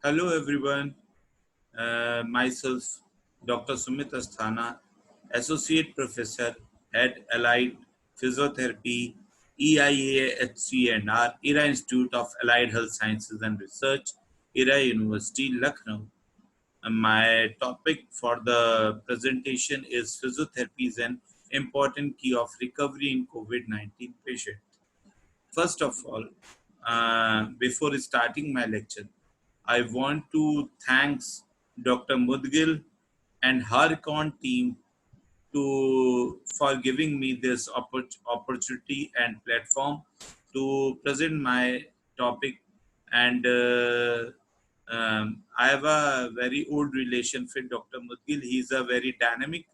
Hello everyone, myself Dr. Sumit Asthana, Associate Professor, Head Allied Physiotherapy, EIAHCNR, IRA Institute of Allied Health Sciences and Research, IRA University, Lucknow. My topic for the presentation is physiotherapy is an important key of recovery in COVID-19 patient. First of all, before starting my lecture, I want to thanks Dr. Mudgil and her con team for giving me this opportunity and platform to present my topic. And I have a very old relation with Dr. Mudgil. He's a very dynamic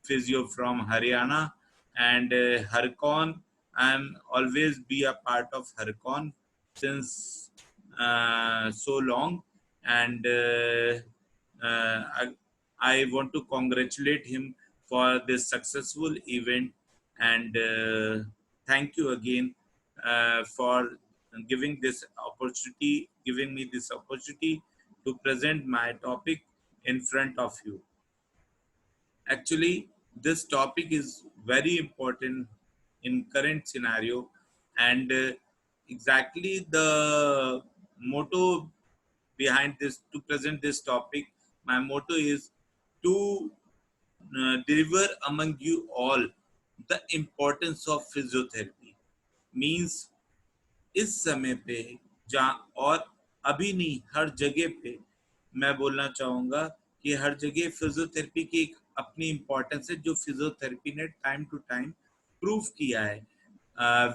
physio from Haryana, and Harcon. I'm always be a part of Harcon since so long, and I want to congratulate him for this successful event, and thank you again for giving me this opportunity to present my topic in front of you. Actually, this topic is very important in current scenario, and exactly the motto behind this to present this topic, my motto is to deliver among you all the importance of physiotherapy. Means इस समय पे जहाँ और अभी नहीं, हर जगह पे मैं बोलना चाहूँगा कि हर जगह फिजियोथेरेपी की एक अपनी इम्पोर्टेंस है, जो फिजियोथेरेपी ने टाइम टू टाइम प्रूव किया है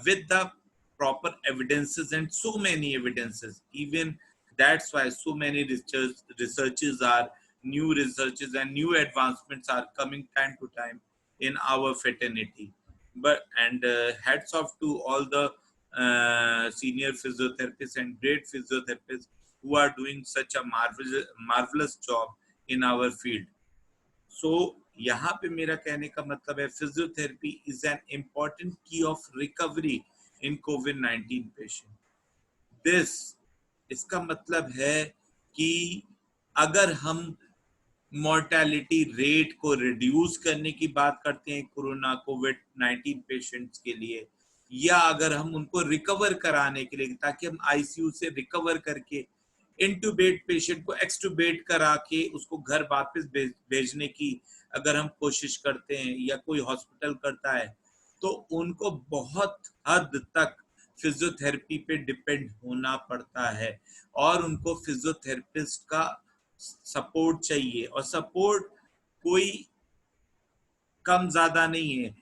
with the proper evidences, and so many evidences. Even that's why so many researches are new researches and new advancements are coming time to time in our fraternity. But and hats off to all the senior physiotherapists and great physiotherapists who are doing such a marvelous job in our field. So यहाँ पे मेरा कहने का मतलब है, physiotherapy is an important की of recovery in covid patient. This इसका मतलब है कि अगर हम मोर्टेलिटी रेट को रिड्यूस करने की बात करते हैं कोरोना कोविड-19 पेशेंट्स के लिए, या अगर हम उनको रिकवर कराने के लिए, ताकि हम आईसीयू से रिकवर करके इंटूबेट पेशेंट को एक्सटूबेट करा के उसको घर वापस भेजने की अगर हम कोशिश करते हैं या कोई हॉस्पिटल करता है, तो उनको बहुत हद तक फिजियोथेरेपी पे डिपेंड होना पड़ता है और उनको फिजियोथेरेपिस्ट का सपोर्ट चाहिए. और सपोर्ट कोई कम ज्यादा नहीं है,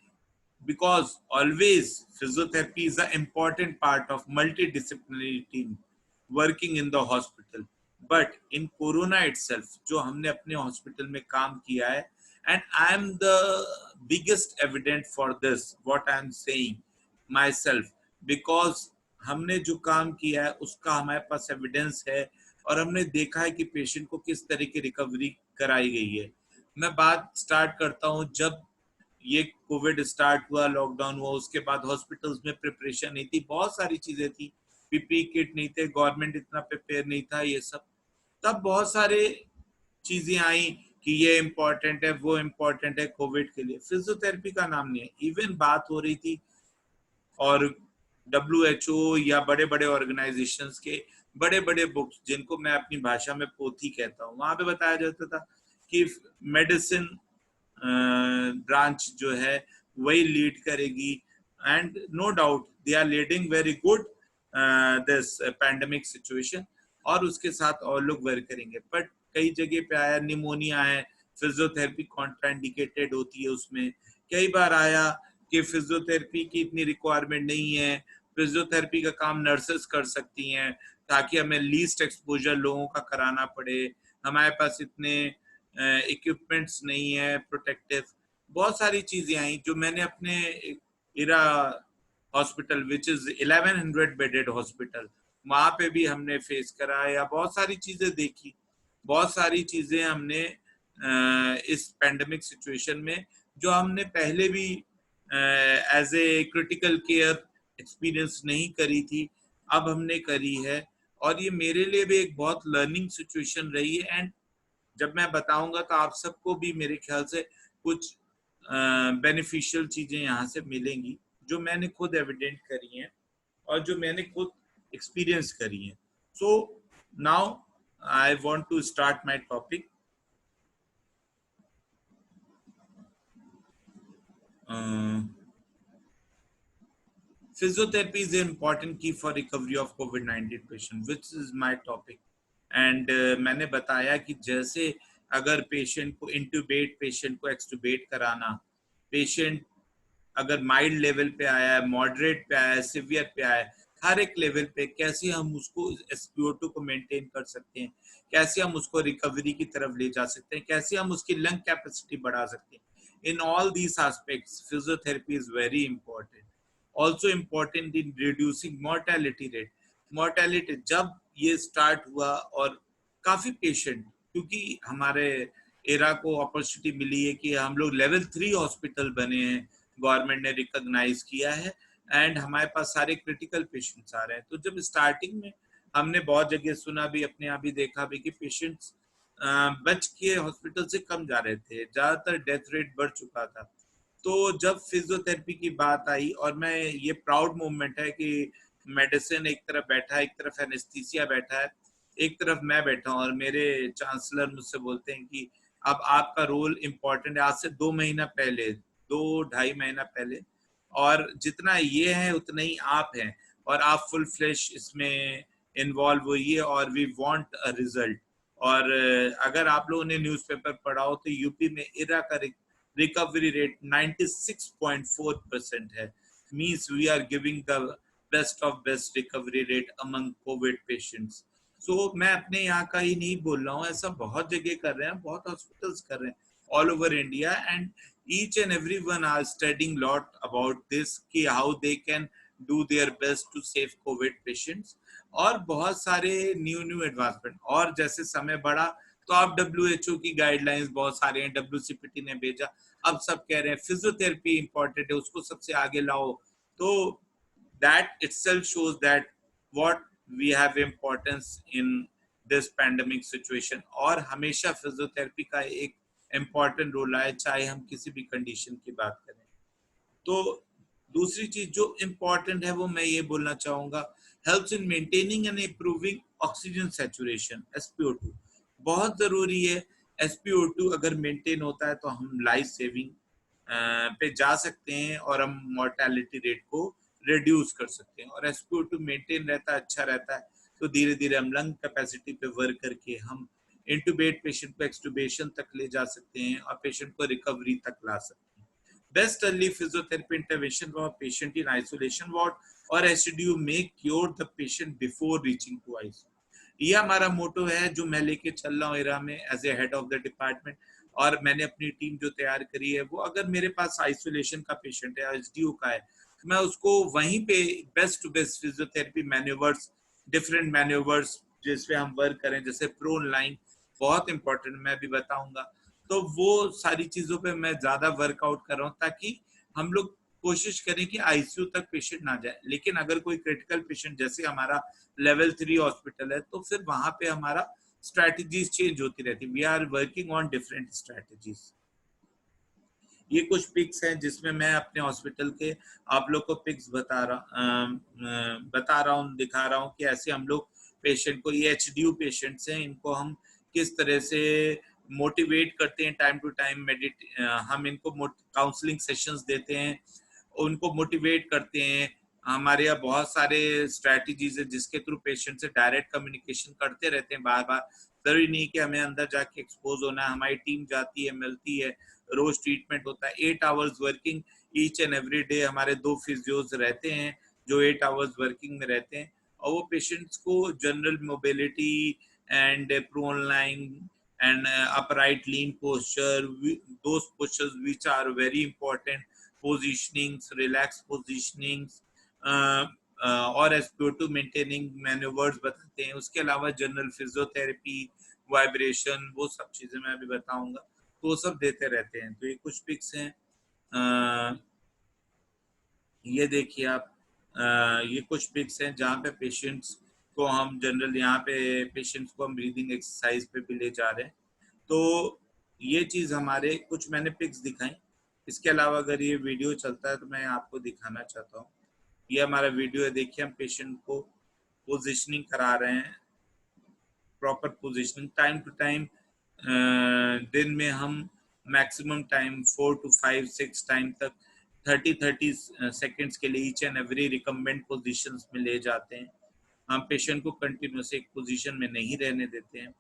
because always physiotherapy is an important part of multidisciplinary team working in the hospital. But in corona itself, जो हमने अपने हॉस्पिटल में काम किया है, and I am the biggest evidence for this what I am saying myself, because हमने जो काम किया है उसका हमारे पास एविडेंस है और हमने देखा है कि पेशेंट को किस तरह की रिकवरी कराई गई है. मैं बात स्टार्ट करता हूँ, जब ये कोविड स्टार्ट हुआ, लॉकडाउन हुआ, उसके बाद हॉस्पिटल्स में प्रिपरेशन नहीं थी, बहुत सारी चीजें थी, पीपी किट नहीं थे, गवर्नमेंट इतना प्रिपेयर नहीं था, ये सब. तब बहुत सारे चीजें आई कि ये इम्पोर्टेंट है, वो इम्पोर्टेंट है कोविड के लिए. फिजियोथेरेपी का नाम नहीं है. इवन बात हो रही थी और WHO या बड़े बड़े ऑर्गेनाइजेशंस के बड़े बड़े बुक्स, जिनको मैं अपनी भाषा में पोथी कहता हूँ, वहां पे बताया जाता था कि मेडिसिन ब्रांच जो है वही लीड करेगी, and no doubt they are leading very good this pandemic situation, और उसके साथ और लोग वर्क करेंगे. बट कई जगह पे आया निमोनिया है, फिजियोथेरेपी कॉन्ट्राइंडिकेटेड होती है उसमें. कई बार आया कि फिजियोथेरेपी की इतनी रिक्वायरमेंट नहीं है, फिजियोथेरेपी का काम नर्सेस कर सकती हैं, ताकि हमें लीस्ट एक्सपोजर लोगों का कराना पड़े, हमारे पास इतने इक्विपमेंट्स नहीं है प्रोटेक्टिव. बहुत सारी चीजें आई जो मैंने अपने Era hospital which is 1100 bedded hospital, वहां पे भी हमने फेस करा, या बहुत सारी चीजें देखी, बहुत सारी चीजें हमने इस पैंडेमिक सिचुएशन में जो हमने पहले भी as a critical care experience नहीं करी थी, अब हमने करी है. और ये मेरे लिए भी एक बहुत लर्निंग सिचुएशन रही है। एंड जब मैं बताऊंगा तो आप सबको भी मेरे ख्याल से कुछ बेनिफिशियल चीजें यहाँ से मिलेंगी, जो मैंने खुद एविडेंट करी हैं और जो मैंने खुद एक्सपीरियंस करी हैं। So now I want to start my topic. Physiotherapy is an important key for recovery of COVID-19 patient, which is my topic. And मैंने बताया कि जैसे अगर पेशेंट को इंटूबेट, पेशेंट को एक्सटूबेट कराना, पेशेंट अगर माइल्ड लेवल पे आया है, मॉडरेट पे आया है, सिवियर पे आया है, हर एक लेवल पे कैसे हम उसको SpO2 को मेंटेन कर सकते हैं, कैसे हम उसको रिकवरी की तरफ ले जा सकते हैं, कैसे हम उसकी लंग कैपेसिटी बढ़ा सकते हैं। In all these aspects physiotherapy is very important. Also important in reducing mortality rate. Mortality जब ये स्टार्ट हुआ और काफी पेशेंट, क्योंकि हमारे एरा को अपॉर्चुनिटी मिली है कि हम लोग लेवल 3 हॉस्पिटल बने हैं, गवर्नमेंट ने रिकॉग्नाइज किया है, एंड हमारे पास सारे क्रिटिकल पेशेंट्स आ रहे हैं। तो जब स्टार्टिंग में हमने बहुत जगह सुना भी, अपने यहाँ भी देखा भी कि पेशेंट्स बच के हॉस्पिटल से कम जा रहे थे, ज्यादातर डेथ रेट बढ़ चुका था। तो जब फिजियोथेरेपी की बात आई, और मैं ये प्राउड मोमेंट है कि मेडिसिन एक तरफ बैठा है, एक तरफ एनेस्थीसिया बैठा है, एक तरफ मैं बैठा हूँ, और मेरे चांसलर मुझसे बोलते हैं कि अब आपका रोल इम्पोर्टेंट है। आज से 2 महीना पहले, 2-2.5 महीना पहले, और जितना ये है उतना ही आप हैं, और आप फुल फ्लैश इसमें इन्वॉल्व हुई है, और वी वांट अ रिजल्ट। और अगर आप लोगों ने न्यूज़पेपर पढ़ा हो तो यूपी में इरा का रिकवरी रेट 96.4% है। Means we are giving the best of best recovery rate among covid patients. So मैं अपने यहाँ का ही नहीं बोल रहा हूँ, ऐसा बहुत जगह कर रहे हैं, बहुत हॉस्पिटल्स कर रहे हैं all over India, and each and everyone are studying lot about this कि how they can do their best to save COVID patients। और बहुत सारे न्यू एडवांसमेंट, और जैसे समय बढ़ा तो अब WHO की गाइडलाइंस बहुत सारे हैं, WCPT ने भेजा, अब सब कह रहे हैं फिजियोथेरेपी इंपॉर्टेंट है, उसको सबसे आगे लाओ। तो that itself shows that what we have importance in this pandemic situation। और हमेशा फिजियोथेरेपी का एक इम्पॉर्टेंट रोल है, चाहे हम किसी भी कंडीशन की बात करें। तो दूसरी चीज जो इम्पोर्टेंट है वो मैं ये बोलना चाहूंगा, helps in maintaining and improving oxygen saturation, SpO2 बहुत जरूरी है। SpO2 अगर मेंटेन होता है तो हम लाइफ सेविंग पे जा सकते हैं, और हम मोर्टेलिटी रेट को रिड्यूस कर सकते हैं। और SpO2 मेंटेन रहता है, अच्छा रहता है, तो धीरे धीरे हम लंग कैपेसिटी पे वर्क करके हम इंटूबेट पेशेंट को एक्सटूबेशन तक ले जा सकते हैं, और पेशेंट को रिकवरी तक ला सकते हैं। Best early physiotherapy intervention for patient in isolation ward और एचडीयू में cure the patient before reaching to ICU. ये हमारा मोटो है जो मैं लेके चल रहा हूँ एरा में as a head of the department. और मैंने अपनी टीम जो तैयार करी है, वो अगर मेरे पास आइसोलेशन का पेशेंट है, एचडीयू का है, तो मैं उसको वहीं पे best to best physiotherapy manoeuvres, different manoeuvres जिसपे हम वर्क करें, जैसे प्रोन लाइन बहुत इंपॉर्टेंट, मैं भी बताऊंगा। तो वो सारी चीजों पे मैं ज्यादा वर्कआउट कर रहा हूँ, ताकि हम लोग कोशिश करें कि आईसीयू तक पेशेंट ना जाए। लेकिन अगर कोई क्रिटिकल पेशेंट, जैसे हमारा लेवल 3 हॉस्पिटल है, तो फिर वहां पे हमारा स्ट्रैटेजीज चेंज होती रहती है। We are working on different strategies. ये कुछ पिक्स हैं जिसमें मैं अपने हॉस्पिटल के आप लोग को पिक्स बता रहा हूँ, दिखा रहा हूँ कि ऐसे हम लोग पेशेंट को, ये एचडीयू पेशेंट्स हैं, इनको हम किस तरह से मोटिवेट करते हैं टाइम टू टाइम। हम इनको काउंसलिंग सेशंस देते हैं, उनको मोटिवेट करते हैं। हमारे यहाँ बहुत सारे स्ट्रैटेजीज है जिसके थ्रू पेशेंट से डायरेक्ट कम्युनिकेशन करते रहते हैं बार बार। जरूरी नहीं कि हमें अंदर जाके एक्सपोज होना है, हमारी टीम जाती है, मिलती है, रोज ट्रीटमेंट होता है। 8 hours working each and every day. हमारे 2 फिजियोज रहते हैं जो 8 आवर्स वर्किंग में रहते हैं, और वो पेशेंट्स को general mobility and prone lying and upright lean posture, those postures which are very important, positionings, relaxed positionings, और SpO2 मेंटेनिंग मैन्यूवर्स बताते हैं। उसके अलावा जनरल फिजियोथेरेपी, वाइब्रेशन, वो सब चीजें मैं अभी बताऊंगा, तो वो सब देते रहते हैं। तो ये कुछ पिक्स हैं, ये देखिए आप, ये कुछ पिक्स हैं जहाँ पे पेशेंट्स को हम जनरल यहाँ पे पेशेंट्स को हम ब्रीदिंग एक्सरसाइज पे भी ले जा रहे हैं। तो ये चीज हमारे कुछ मैंने पिक्स दिखाई। इसके अलावा अगर ये वीडियो चलता है तो मैं आपको दिखाना चाहता हूँ। ये हमारा वीडियो है, देखिए हम पेशेंट को पोजिशनिंग करा रहे हैं, proper positioning time to time. दिन में हम मैक्सिमम टाइम 4 to 5 6 टाइम तक 30 सेकेंड्स के लिए each and every recommend positions में ले जाते हैं। हम पेशेंट को कंटिन्यूस एक पोजीशन में नहीं रहने देते हैं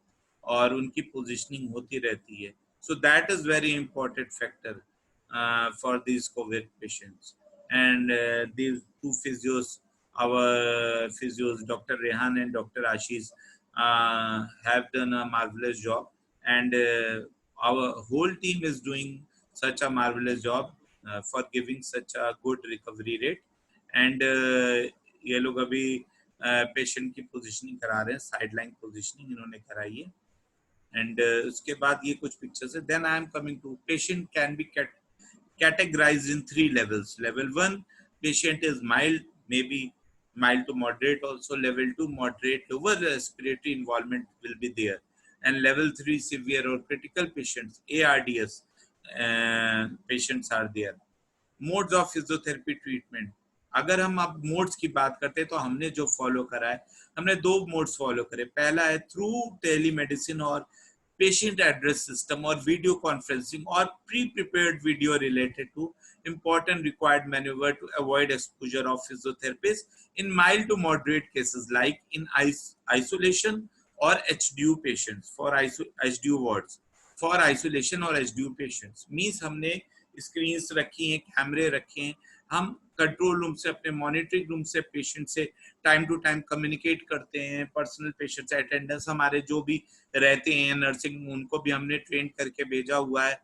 और उनकी पोजीशनिंग होती रहती है। So that is very important factor for these COVID patients. And these two physios, our physios, Dr. Rehan and Dr. Ashish, have done a marvelous job, and our whole team is doing such a marvelous job for giving such a good recovery rate. And ये लोग अभी patient की positioning करा रहे हैं, sideline positioning इन्होंने कराई है। एंड उसके बाद ये कुछ पिक्चर्स है। Then I am coming to patient can be categorized in 3 levels. Level 1, patient is mild, maybe mild to moderate also. Level 2, moderate, lower respiratory involvement will be there. And level 3, severe or critical patients, ARDS patients are there. Modes of physiotherapy treatment. अगर हम अब modes की बात करते हैं तो हमने जो फॉलो करा है, हमने 2 मोड्स फॉलो करे। पहला है थ्रू टेलीमेडिसिन और patient address system or video conferencing or pre-prepared video related to important required maneuver to avoid exposure of physiotherapists in mild to moderate cases like in isolation or HDU patients for HDU wards. For isolation or HDU patients means हमने screens रखी हैं, कैमरे रखे हैं, हम control room से, अपने monitoring room से पेशेंट से टाइम टू टाइम कम्युनिकेट करते हैं। पर्सनल पेशेंट्स अटेंडेंस हमारे जो भी रहते हैं नर्सिंग, उनको भी हमने ट्रेन करके भेजा हुआ है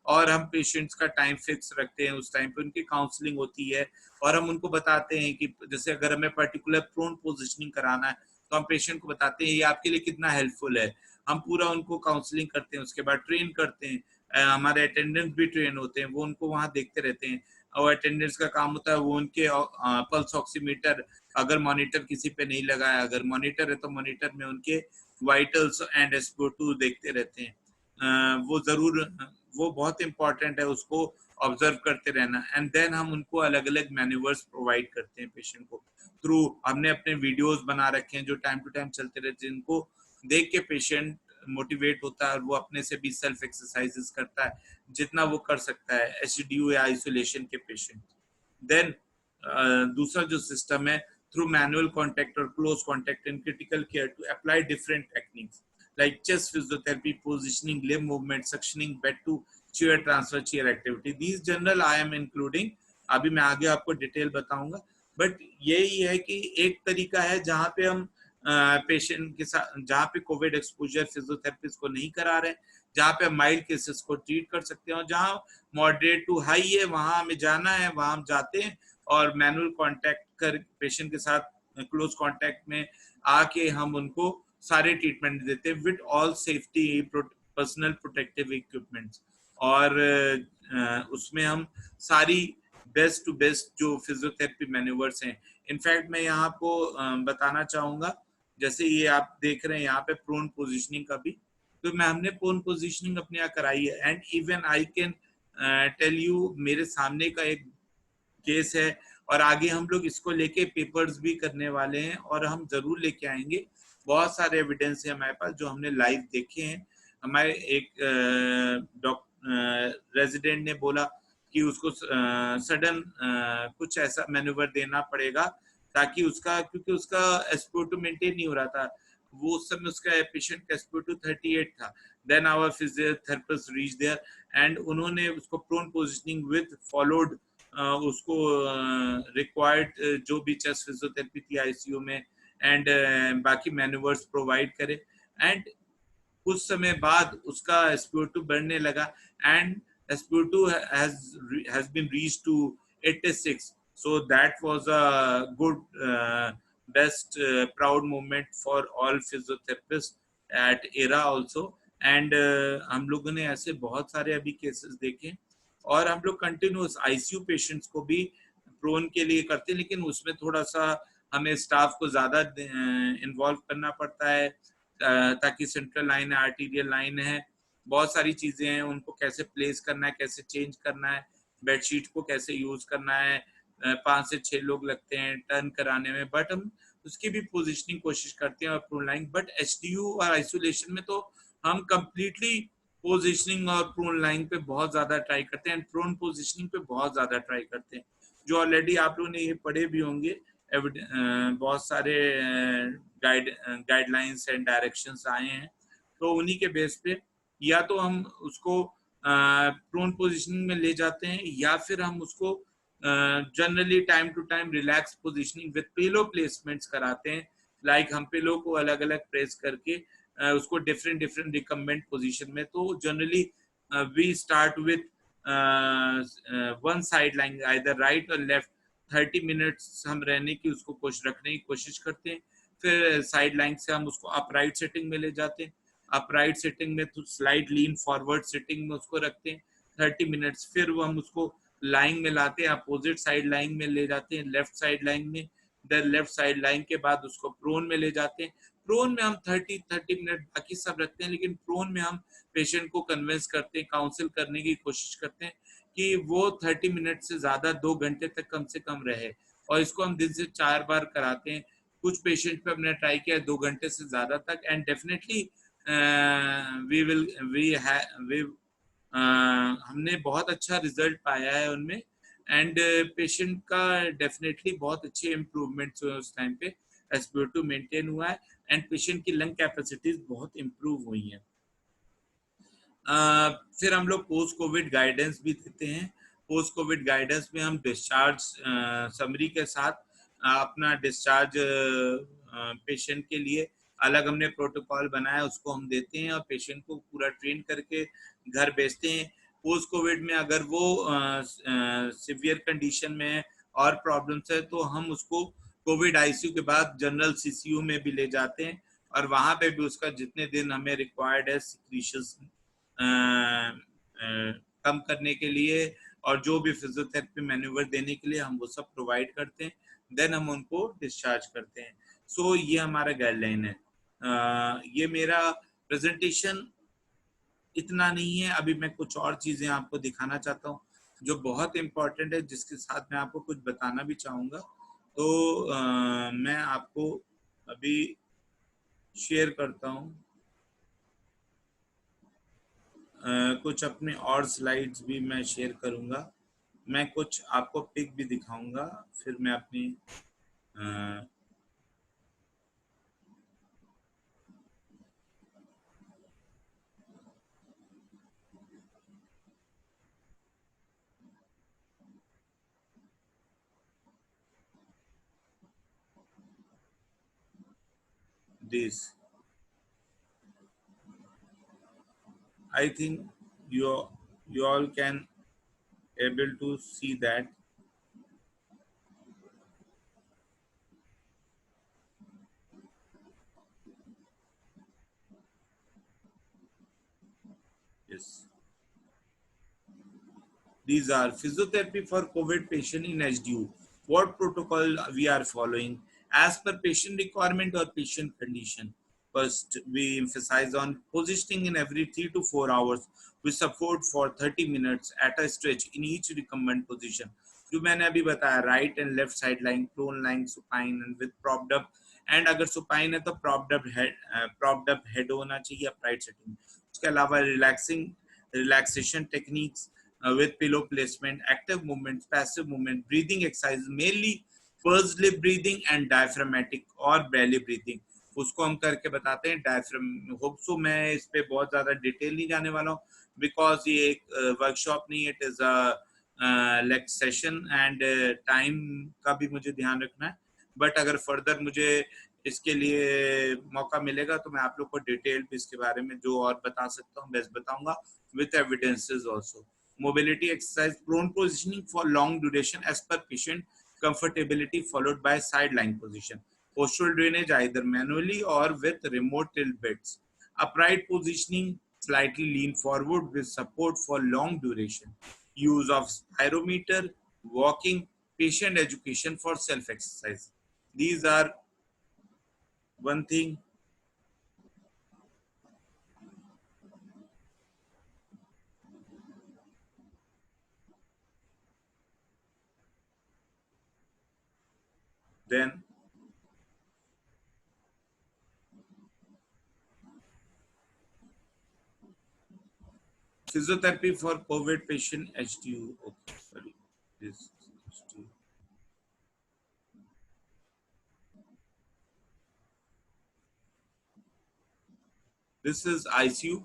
और हम पेशेंट्स का टाइम फिक्स रखते हैं। उस टाइम पे उनकी काउंसलिंग होती है और हम उनको बताते हैं कि जैसे अगर हमें पर्टिकुलर प्रोन पोजिशनिंग कराना है तो हम पेशेंट को बताते हैं ये आपके लिए कितना हेल्पफुल है। हम पूरा उनको काउंसलिंग करते हैं, उसके बाद ट्रेन करते हैं। हमारे अटेंडेंट्स भी ट्रेन होते हैं, वो उनको वहाँ देखते रहते हैं और अटेंडेंट्स का काम होता है वो उनके पल्स ऑक्सीमीटर, अगर मॉनिटर किसी पे नहीं लगा है, अगर मॉनिटर है तो मॉनिटर में उनके वाइटल्स एंड SpO2 देखते रहते हैं। वो जरूर, वो बहुत इंपॉर्टेंट है, उसको ऑब्जर्व करते रहना। एंड देन हम उनको अलग अलग मैन्यूवर्स प्रोवाइड करते हैं पेशेंट को थ्रू, हमने अपने वीडियोस बना रखे हैं जो टाइम टू टाइम चलते रहते हैं, जिनको देख के पेशेंट मोटिवेट होता है और वो अपने से भी सेल्फ एक्सरसाइजेस करता है जितना वो कर सकता है HDU या आइसोलेशन के पेशेंट। देन दूसरा जो सिस्टम है थ्रू मैनुअल कॉन्टैक्ट और close contact in critical care to apply different techniques like chest physiotherapy, positioning, limb movement, suctioning, bed to chair transfer, chair activity. These general I am including, अभी मैं आगे आपको detail बताऊंगा, but यही है कि एक तरीका है जहाँ पे हम पेशेंट के साथ, जहाँ पे कोविड एक्सपोजर फिजियोथेरेपिस्ट को नहीं करा रहे, जहाँ पे माइल्ड केसेस को ट्रीट कर सकते हैं और जहाँ मॉडरेट टू हाई है वहाँ हमें जाना है, वहाँ हम जाते हैं और मैनुअल कॉन्टैक्ट कर पेशेंट के साथ क्लोज कॉन्टैक्ट में आके हम उनको सारे ट्रीटमेंट देते हैं with all safety personal protective equipments. और उसमें हम सारी बेस्ट टू बेस्ट जो फिजियोथेरेपी मैन्यूवर्स हैं, इनफैक्ट मैं यहाँ आपको बताना चाहूंगा, जैसे ये आप देख रहे हैं यहाँ पे प्रोन पोजिशनिंग का भी, तो मैं हमने प्रोन पोजिशनिंग अपने यहाँ कराई है। And even I can tell you, मेरे सामने का एक केस है और आगे हम लोग इसको लेके पेपर्स भी करने वाले हैं और हम जरूर लेके आएंगे। बहुत सारे एविडेंस है हमारे पास जो हमने लाइव देखे हैं। हमारे एक रेजिडेंट ने बोला कि उसको सडन कुछ ऐसा मैन्यूवर देना पड़ेगा ताकि उसका, क्योंकि उसका SpO2 मेंटेन नहीं हो रहा था, वो उस समय उसका पेशेंट का SpO2 38 था। Then our physiotherapist reach there and उन्होंने उसको प्रोन पोजिशनिंग विद फॉलोड उसको रिक्वायर्ड जो भी चेस्ट फिजियोथेरेपी थी ICU में एंड बाकी मैन्यूवर्स प्रोवाइड करे। एंड कुछ समय बाद उसका SpO2 बढ़ने लगा and SpO2 has been reached to 86. So that was a good best proud moment for all physiotherapists at ERA also. And हम लोगों ने ऐसे बहुत सारे अभी केसेस देखे और हम लोग कंटिन्यूस ICU पेशेंट्स को भी प्रोन के लिए करते हैं, लेकिन उसमें थोड़ा सा हमें स्टाफ को ज़्यादा इन्वॉल्व करना पड़ता है, ताकि सेंट्रल लाइन है, आर्टीरियल लाइन है, बहुत सारी चीज़ें हैं, उनको कैसे प्लेस करना है, कैसे चेंज करना है, बेडशीट को कैसे यूज़ करना है, 5 से 6 लोग लगते हैं टर्न कराने में, बट हम उसकी भी पोजिशनिंग कोशिश करते हैं और प्रून लाइन। बट एचडीयू और आइसोलेशन में तो हम कंप्लीटली पोजिशनिंग और प्रून लाइन पे बहुत ज़्यादा ट्राई करते हैं, एंड प्रोन पोजिशनिंग पे बहुत ज़्यादा ट्राई करते हैं, जो ऑलरेडी आप लोगों ने ये पढ़े भी होंगे। बहुत सारे गाइडलाइंस एंड डायरेक्शंस आए हैं, तो उन्हीं के बेस पे या तो हम उसको प्रोन पोजिशनिंग में ले जाते हैं, या फिर हम उसको generally time to time relax positioning with pillow placements कराते हैं। लाइक हम पिलो को अलग अलग प्रेस करके उसको डिफरेंट डिफरेंट रिकमेंड पोजीशन में, तो generally we start with one side lying, either right और लेफ्ट, 30 मिनट्स हम रहने की उसको रखने की कोशिश करते हैं। फिर साइड लाइन से हम उसको अपराइट सेटिंग में ले जाते हैं, अपराइट सेटिंग में तो स्लाइड लीन फॉरवर्ड सेटिंग में उसको रखते हैं 30 मिनट्स। फिर वो हम उसको लाइन में लाते हैं, अपोजिट साइड लाइन में ले जाते हैं, लेफ्ट साइड लाइन में, देन लेफ्ट साइड लाइन के बाद उसको प्रोन में ले जाते हैं। प्रोन में हम 30 मिनट बाकी सब रखते हैं, लेकिन प्रोन में हम पेशेंट को कन्विंस करते हैं, काउंसिल करने की कोशिश करते हैं कि वो 30 मिनट से ज़्यादा 2 घंटे तक कम से कम रहे, और इसको हम दिन से 4 बार कराते हैं। कुछ पेशेंट पे हमने ट्राई किया 2 घंटे से ज़्यादा तक, एंड डेफिनेटली वी हमने बहुत अच्छा रिजल्ट पाया है उनमें, एंड पेशेंट का डेफिनेटली बहुत अच्छे इम्प्रूवमेंट्स हुए उस टाइम पे, SpO2 मेंटेन हुआ है, एंड पेशेंट की लंग कैपेसिटीज बहुत इम्प्रूव हुई हैं। फिर हम लोग पोस्ट कोविड गाइडेंस भी देते हैं। पोस्ट कोविड गाइडेंस में हम डिस्चार्ज समरी के साथ अपना डिस्चार्ज पेशेंट के लिए अलग हमने प्रोटोकॉल बनाया, उसको हम देते हैं और पेशेंट को पूरा ट्रेन करके घर भेजते हैं। पोस्ट कोविड में अगर वो सिवियर कंडीशन में है और प्रॉब्लम्स है, तो हम उसको कोविड आईसीयू के बाद जनरल सीसीयू में भी ले जाते हैं, और वहाँ पे भी उसका जितने दिन हमें रिक्वायर्ड है सिक्रीशंस कम करने के लिए और जो भी फिजियोथेरेपी मैन्यूवर देने के लिए हम वो सब प्रोवाइड करते हैं, देन हम उनको डिस्चार्ज करते हैं। सो ये हमारा गाइडलाइन है। ये मेरा प्रेजेंटेशन इतना नहीं है, अभी मैं कुछ और चीजें आपको दिखाना चाहता हूँ जो बहुत इम्पोर्टेंट है, जिसके साथ मैं आपको कुछ बताना भी चाहूँगा। तो मैं आपको अभी शेयर करता हूँ कुछ अपने और स्लाइड्स भी मैं शेयर करूँगा। मैं कुछ आपको पिक भी दिखाऊंगा, फिर मैं अपनी this I think you all can able to see that. Yes, these are physiotherapy for COVID patient in HDU. What protocol we are following as per patient requirement or patient condition. First, we emphasize on positioning in every 3 to 4 hours with support for 30 minutes at a stretch in each recumbent position. जो मैंने अभी बताया, right and left side lying, prone lying, supine and with propped up, and अगर supine है तो propped up head होना चाहिए upright setting. उसके अलावा relaxation techniques with pillow placement, active movements, passive movement, breathing exercise, mainly pursed lip breathing and diaphragmatic और belly breathing, उसको हम करके बताते हैं। डायफ्राम होप सो मैं इस पे बहुत ज़्यादा डिटेल नहीं जाने वाला हूँ, बिकॉज ये एक वर्कशॉप नहीं है, it is a lecture session, and time का भी मुझे ध्यान रखना है। बट अगर फर्दर मुझे इसके लिए मौका मिलेगा तो मैं आप लोग को डिटेल भी इसके बारे में जो और बता सकता हूँ बेस्ट बताऊंगा, with evidences also. Mobility exercise, prone positioning for long duration as per patient comfortability, followed by sideline position. Postural drainage either manually or with remote tilt beds. Upright positioning, slightly lean forward with support for long duration. Use of spirometer, walking, patient education for self exercise. These are one thing. Then physiotherapy for COVID patient HDU. Okay, sorry. This HDU. This is ICU.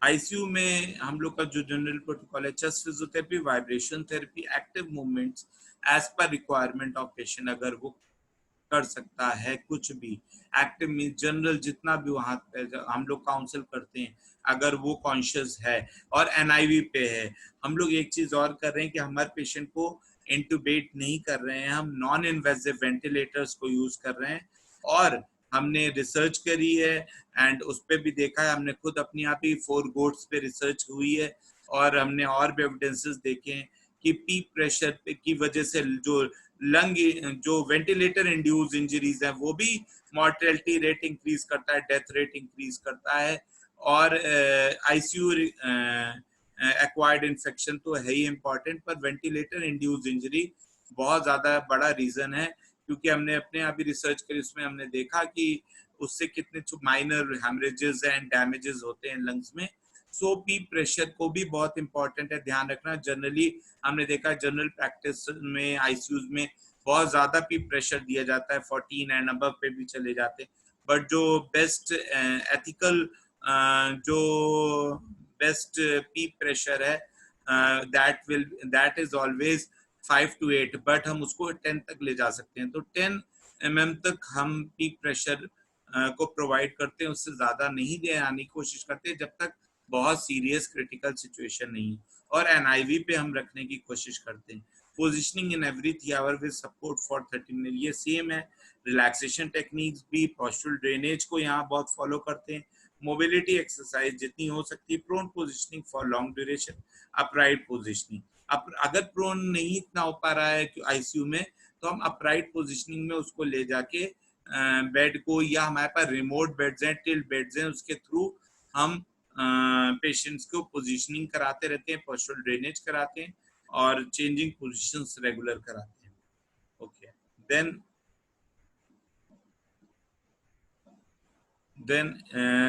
ICU में हम लोग का जो general protocol है, chest physiotherapy, vibration therapy, active movements as per requirement of patient, अगर वो कर सकता है कुछ भी। एक्टिव मीन जनरल जितना भी वहां पे हम लोग काउंसिल करते हैं, अगर वो कॉन्शियस है और एनआईवी पे है। हम लोग एक चीज और कर रहे हैं कि हमारे पेशेंट को इंटुबेट नहीं कर रहे हैं, हम नॉन इन्वेसिव वेंटिलेटर्स को यूज कर रहे हैं। और हमने रिसर्च करी है एंड उस पर भी देखा है, हमने खुद अपनी आप ही 4 गोट्स पे रिसर्च हुई है और हमने और भी एविडेंसेस देखे हैं कि पीक प्रेशर की वजह से जो लंग जो वेंटिलेटर इंड्यूस इंजरीज है वो भी मॉर्टेलिटी रेट इंक्रीज करता है, डेथ रेट इंक्रीज करता है। और आईसीयू एक्वायर्ड इन्फेक्शन तो है ही इम्पॉर्टेंट, पर वेंटिलेटर इंड्यूस इंजरी बहुत ज्यादा बड़ा रीजन है, क्योंकि हमने अपने आप ही रिसर्च करी, उसमें हमने देखा कि उससे कितने माइनर हेमरेजेस एंड डैमेजेस होते हैं लंग्स में। सो पी प्रेशर को भी बहुत इंपॉर्टेंट है ध्यान रखना। जनरली हमने देखा जनरल प्रैक्टिस में आईसीयूज में बहुत ज्यादा पी प्रेशर दिया जाता है, 14 एंड अबव पे भी चले जाते हैं। बट जो बेस्ट एथिकल जो बेस्ट पी प्रेशर है, that is always 5 to 8, but हम उसको 10 तक ले जा सकते हैं। तो 10 mm तक हम पीक प्रेशर को प्रोवाइड करते हैं, उससे ज्यादा नहीं ले आने की कोशिश करते जब तक बहुत सीरियस क्रिटिकल सिचुएशन नहीं। और एनआईवी पे हम रखने की कोशिश करते हैं। Positioning in every 3 hour with support for 30 minute, ये सेम है। रिलैक्सेशन टेक्निक्स भी पोस्टुरल ड्रेनेज को यहाँ बहुत फॉलो करते हैं। मोबिलिटी एक्सरसाइज जितनी हो सकती है। Prone positioning for long duration, upright positioning. अगर प्रोन नहीं इतना हो पा रहा है आईसीयू में, तो हम अपराइट पोजिशनिंग में उसको ले जाके बेड को, या हमारे पास रिमोट बेड्स हैं, टिल्ट बेड्स हैं, उसके थ्रू हम पेशेंट्स को पोजीशनिंग कराते रहते हैं, पोस्टुरल ड्रेनेज कराते हैं और चेंजिंग पोजीशंस रेगुलर कराते हैं। Okay, then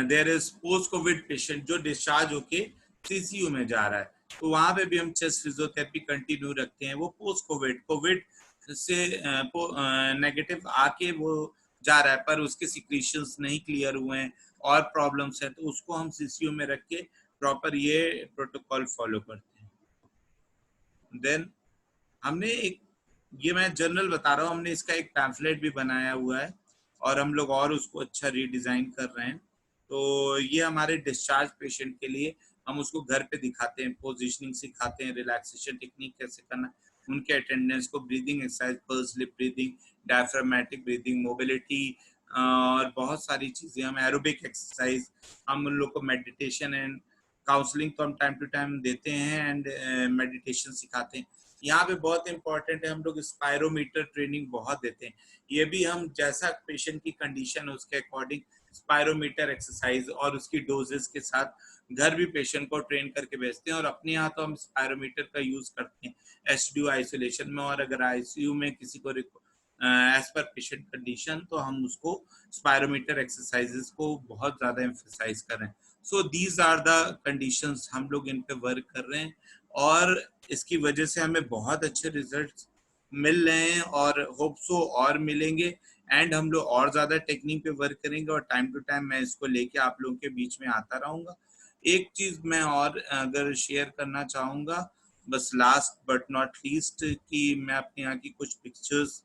there is post covid patient जो डिस्चार्ज होके सीसीयू में जा रहा है, तो वहां पे भी हम चेस्ट फिजियोथेरेपी कंटिन्यू रखते हैं। वो पोस्ट कोविड से नेगेटिव आके वो जा रहा है, पर उसके सिक्रीशंस नहीं क्लियर हुए हैं और प्रॉब्लम्स है, तो उसको हम सीसीयू में रख के प्रॉपर ये प्रोटोकॉल फॉलो करते हैं। देन हमने एक, ये मैं जनरल बता रहा हूँ, हमने इसका एक पैम्फलेट भी बनाया हुआ है और हम लोग और उसको अच्छा रीडिजाइन कर रहे हैं। तो ये हमारे डिस्चार्ज पेशेंट के लिए हम उसको घर पे दिखाते हैं, पोजीशनिंग सिखाते हैं, रिलैक्सेशन टेक्निक कैसे करना, उनके अटेंडेंस को, breathing exercise, purse slip breathing, diaphragmatic breathing, mobility और बहुत सारी चीजें। हम एरोबिक एक्सरसाइज, हम उन लोग को मेडिटेशन एंड काउंसलिंग तो हम टाइम टू टाइम देते हैं एंड मेडिटेशन सिखाते हैं। यहाँ पे बहुत इंपॉर्टेंट है, हम लोग स्पायरोमीटर ट्रेनिंग बहुत देते हैं। ये भी हम जैसा पेशेंट की कंडीशन है उसके अकॉर्डिंग स्पायरोमीटर एक्सरसाइज और उसकी डोजेस के साथ घर भी पेशेंट को ट्रेन करके भेजते हैं। और अपने यहाँ तो हम स्पायरोमीटर का यूज करते हैं एसडीयू आइसोलेशन में, और अगर आईसीयू में किसी को एज पर पेशेंट कंडीशन, तो हम उसको स्पायरोमीटर एक्सरसाइजेस को बहुत ज्यादा एम्फेसाइज कर रहे हैं। So these are the conditions, हम लोग इन पे वर्क कर रहे हैं और इसकी वजह से हमें बहुत अच्छे रिजल्ट्स मिल रहे हैं और होप सो और मिलेंगे। एंड हम लोग और ज्यादा टेक्निक पे वर्क करेंगे और टाइम टू टाइम मैं इसको लेके आप लोगों के बीच में आता रहूंगा। एक चीज मैं और अगर शेयर करना चाहूंगा, बस लास्ट बट नॉट लीस्ट, कि मैं अपने यहाँ की कुछ पिक्चर्स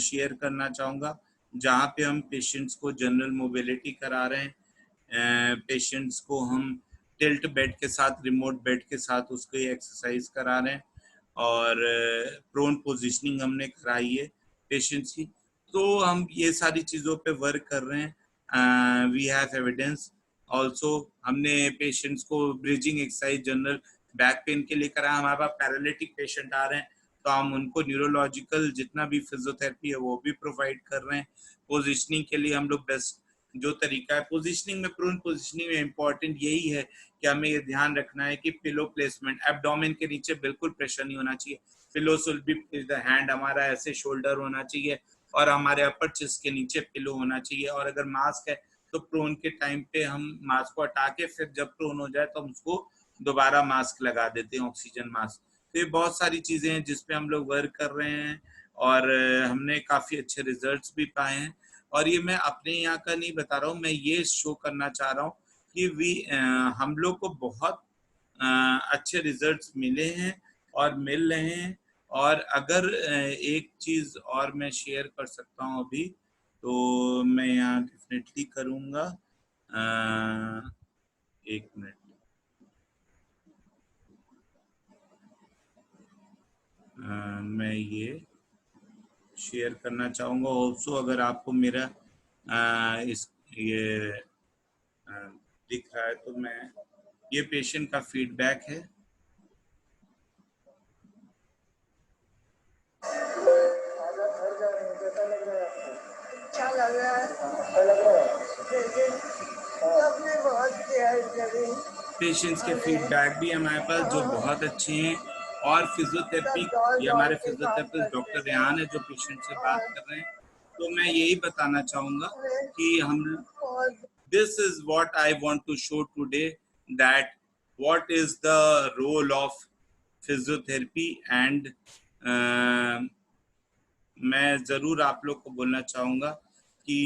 शेयर करना चाहूंगा जहाँ पे हम पेशेंट्स को जनरल मोबिलिटी करा रहे हैं। पेशेंट्स को हम टिल्ट बेड के साथ, रिमोट बेड के साथ उसको एक्सरसाइज करा रहे हैं और प्रोन पोजीशनिंग हमने कराई है पेशेंट्स की। तो हम ये सारी चीज़ों पे वर्क कर रहे हैं। We have evidence also. हमने पेशेंट्स को bridging exercise general back pain के लिए कराया। हमारे पास पैरालिटिक पेशेंट आ रहे हैं तो हम उनको न्यूरोलॉजिकल जितना भी फिजियोथेरेपी है वो भी प्रोवाइड कर रहे हैं। पोजिशनिंग के लिए हम लोग बेस्ट जो तरीका है पोजिशनिंग में, प्रून पोजिशनिंग में इम्पोर्टेंट यही है कि हमें ये ध्यान रखना है कि पिलो प्लेसमेंट, एब्डोमेन के नीचे बिल्कुल प्रेशर नहीं होना चाहिए। Pillow should be the hand, हमारा ऐसे शोल्डर होना चाहिए और हमारे अपर चेस्ट के नीचे पिलो होना चाहिए। और अगर मास्क है तो प्रोन के टाइम पे हम मास्क को हटा के फिर जब प्रोन हो जाए तो हम उसको दोबारा मास्क लगा देते हैं, ऑक्सीजन मास्क। तो ये बहुत सारी चीजें हैं जिसपे हम लोग वर्क कर रहे हैं और हमने काफी अच्छे रिजल्ट्स भी पाए हैं। और ये मैं अपने यहाँ का नहीं बता रहा हूँ, मैं ये शो करना चाह रहा हूँ कि हम लोग को बहुत अच्छे रिजल्ट्स मिले हैं और मिल रहे हैं। और अगर एक चीज और मैं शेयर कर सकता हूँ अभी, तो मैं यहाँ डेफिनेटली करूँगा। एक मिनट, मैं ये शेयर करना चाहूँगा ऑल्सो। अगर आपको मेरा इस ये दिख रहा है तो मैं, ये पेशेंट का फीडबैक है। पेशेंट्स के फीडबैक भी हमारे पास जो बहुत अच्छे हैं। और फिजियोथेरेपी, ये हमारे फिजियोथेरेपिस्ट डॉक्टर रेहान है जो पेशेंट से बात कर रहे हैं। तो मैं यही बताना चाहूँगा कि हम, this is what I want to show today, that what is the role of physiotherapy and मैं जरूर आप लोग को बोलना चाहूँगा कि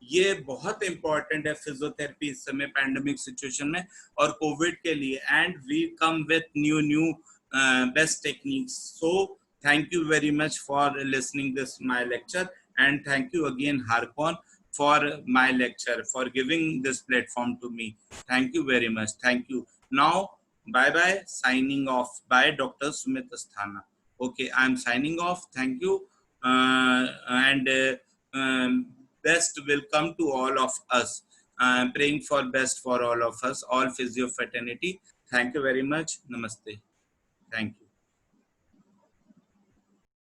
ये बहुत इम्पोर्टेंट है फिजियोथेरेपी इस समय पैंडेमिक सिचुएशन में और कोविड के लिए। And we come with new best techniques. So thank you very much for listening this my lecture and thank you again Harcon for my lecture, for giving this platform to me. Thank you very much. Thank you. Now, bye bye. Signing off by Dr. Sumit Asthana. Okay, I'm signing off. Thank you. And best will come to all of us. I'm praying for best for all of us, all physio fraternity. Thank you very much. Namaste. Thank you.